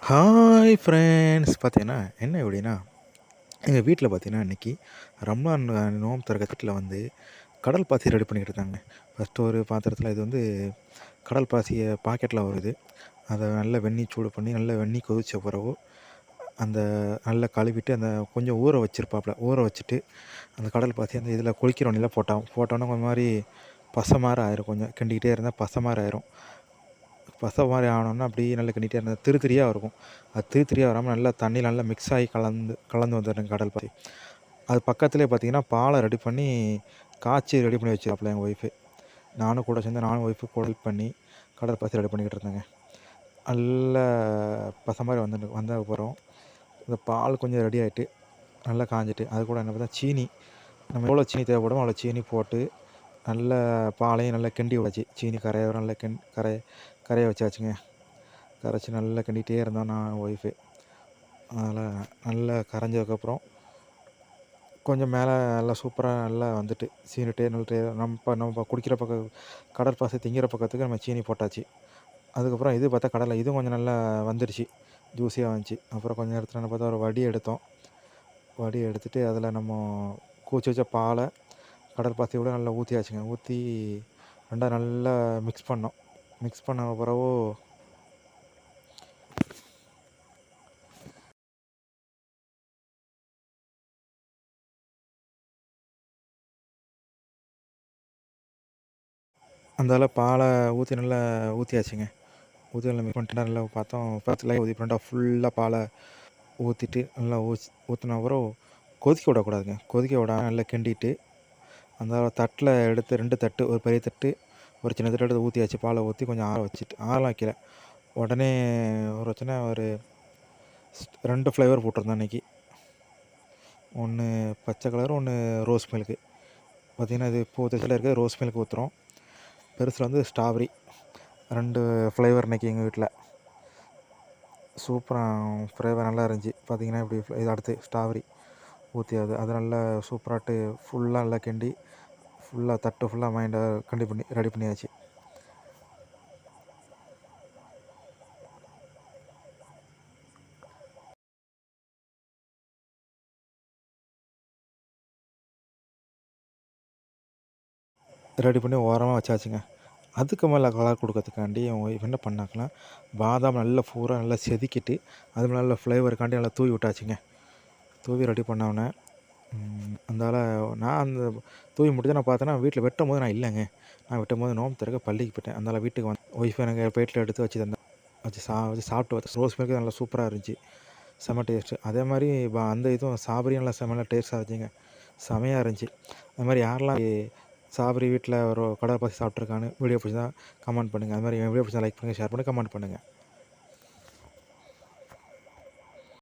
Hi friends! பார்த்தீங்கன்னா, என்ன எப்படின்னா, எங்க வீட்ல பார்த்தீங்கன்னா, இன்னைக்கு ரம்லான் நோம்பு திறக்கத்துல வந்து கடல் பாசி ரெடி பண்ணிக்கிட்டு இருக்காங்க. ஃபர்ஸ்ட்டு ஒரு பாத்திரத்தில இது வந்து கடல் பாசிய பாக்கெட்ல வருது. அத நல்லா வெந்நீர் சூடு பண்ணி, நல்லா வெந்நீர் கொதிச்ச பிறகு, அந்த நல்லா கழுவிட்டு, அந்த கொஞ்சம் ஊற வச்சிருப்பாப்ல. ஊற வச்சுட்டு, அந்த கடல் பாசி அந்த இதில குளிக்கிற தண்ணீல போட்டோன்னே ஒரு மாரி பச மாரி ஆயிரும். கொஞ்சம் கிண்டிக்கிட்டே இருந்தா பச மாரி ஆயிரும். பசை மாரி ஆனோனே அப்படியே நல்லா கிண்டிட்டே இருந்தா திரி திரியா இருக்கும். அது திரி திரியா வராம நல்லா தண்ணியில நல்லா மிக்ஸ் ஆகி கலந்து கலந்து வந்துரும் கடல் பாசி. அது பக்கத்திலேயே பார்த்தீங்கன்னா, பால ரெடி பண்ணி காய்ச்சி ரெடி பண்ணி வச்சிருக்காப்புல எங்க ஒய்ஃபு. நானும் கூட சேர்ந்து நானும் ஒய்ஃபும் கூட ஹெல்ப் பண்ணி கடல் பாசி ரெடி பண்ணிக்கிட்டு இருந்தேங்க. நல்ல பசை மாரி வந்ததுக்கப்புறம் இந்த பால் கொஞ்சம் ரெடி ஆயிட்டு, நல்லா காஞ்சிட்டு, அது கூட என்ன பார்த்தா சீனி நம்ம எவ்வளோ சீனி தேவைப்படுமோ அவ்வளோ சீனி போட்டு, நல்ல பாலையும் நல்லா கிண்டி விட்டாச்சு. சீனி கரைய வர நல்லா கரைய வச்சாச்சுங்க. கரைச்சி நல்லா கிண்டிகிட்டே இருந்தோம் நான் ஒய்ஃபு. அதில் நல்லா கரைஞ்சதுக்கப்புறம் கொஞ்சம் மேலே நல்லா சூப்பராக நல்லா வந்துட்டு சீனிட்டே நின்னுட்டே நம்ம குடிக்கிற பக்கம் கடற்பாசி திங்கிற பக்கத்துக்கு நம்ம சீனி போட்டாச்சு. அதுக்கப்புறம் இது பார்த்தா கடலை இதுவும் கொஞ்சம் நல்லா வந்துடுச்சு. ஜூஸியாக வந்துச்சு. அப்புறம் கொஞ்சம் நேரத்தில் என்ன பார்த்தா ஒரு வடி எடுத்தோம். வடி எடுத்துட்டு அதில் நம்ம கூச்சி வச்ச பாலை கடற்பாசியோட நல்லா ஊற்றியாச்சுங்க. ஊற்றி 2ஆவது நல்லா மிக்ஸ் பண்ணோம். மிக்ஸ் பண்ண பிறகு அந்தால பாலை ஊற்றி நல்லா ஊற்றியாச்சுங்க. ஊற்றி நல்லா மிக்ஸ் பண்ணிட்டு நல்லா பார்த்தோம். பக்கத்தில் ஊற்றி பண்ணிட்டா ஃபுல்லாக பாலை ஊற்றிட்டு நல்லா ஊற்றின அப்புறம் கொதிக்க விடக்கூடாதுங்க. கொதிக்க விடாம நல்லா கிண்டிட்டு, அந்த தட்டில் எடுத்து 2 தட்டு, ஒரு பெரிய தட்டு, ஒரு சின்ன தட்டு எடுத்து ஊற்றியாச்சு. பாலை ஊற்றி கொஞ்சம் ஆற வச்சுட்டு ஆறலாம் வைக்கல. உடனே ஒரு சின்ன ஒரு 2 ஃப்ளேவர் போட்டிருந்தோம் அன்றைக்கி. ஒன்று பச்சை கலர், ஒன்று ரோஸ் மில்க்கு. பார்த்திங்கன்னா, இது இப்போ திசையில் இருக்கிறது ரோஸ் மில்க் ஊற்றுறோம். பெருசில் வந்து ஸ்ட்ராபெரி. 2 ஃப்ளேவர் இன்றைக்கி எங்கள் வீட்டில். சூப்பராக ஃப்ளேவர் நல்லா இருந்துச்சு. பார்த்திங்கன்னா இப்படி இது அடுத்து ஸ்ட்ராபெரி ஊற்றி அது நல்லா சூப்பராட்டு ஃபுல்லாக நல்லா கிண்டி ஃபுல்லாக தட்டு ஃபுல்லாக ரெடி பண்ணியாச்சு. ரெடி பண்ணி ஓரமாக வச்சாச்சுங்க. அதுக்கு மேலே கலர் கொடுக்கறதுக்காண்டி என் ஒய்ஃப் என்ன பண்ணாங்கன்னா, பாதாம் நல்லா பூரா நல்லா செதுக்கிட்டு, அது மேலே நல்லா ஃப்ளேவருக்காண்டி நல்லா தூவி விட்டாச்சுங்க. தூவி ரெடி பண்ணோன்னே அந்தால நான் அந்த தூவி முடிச்சு நான் பார்த்தேன்னா, வீட்டில் வெட்டும்போது நான் இல்லைங்க. நான் வெட்டும்போது நோம்பு திறக்க பள்ளிக்கு போயிட்டேன். அதனால வீட்டுக்கு ஒய்ஃப் எனக்கு பிளேட்டில் எடுத்து வச்சு தந்தா. வச்சு சாப்பிட்டு ரோஸ் மில்க் நல்லா சூப்பராக இருந்துச்சு. செம்ம டேஸ்ட்டு. அதே மாதிரி அந்த இதுவும் சாபரியும் நல்லா செம்ம டேஸ்ட்டாக இருந்துச்சுங்க. செமையாக இருந்துச்சு. அது மாதிரி யாரெல்லாம் சாபரி வீட்டில் ஒரு கடலை பாசி சாப்பிட்ருக்கான்னு வீடியோ பிடிச்சா கமெண்ட் பண்ணுங்கள். அது மாதிரி என் வீடியோ பிடிச்சா லைக் பண்ணுங்கள், ஷேர் பண்ணுங்கள், கமெண்ட் பண்ணுங்கள்.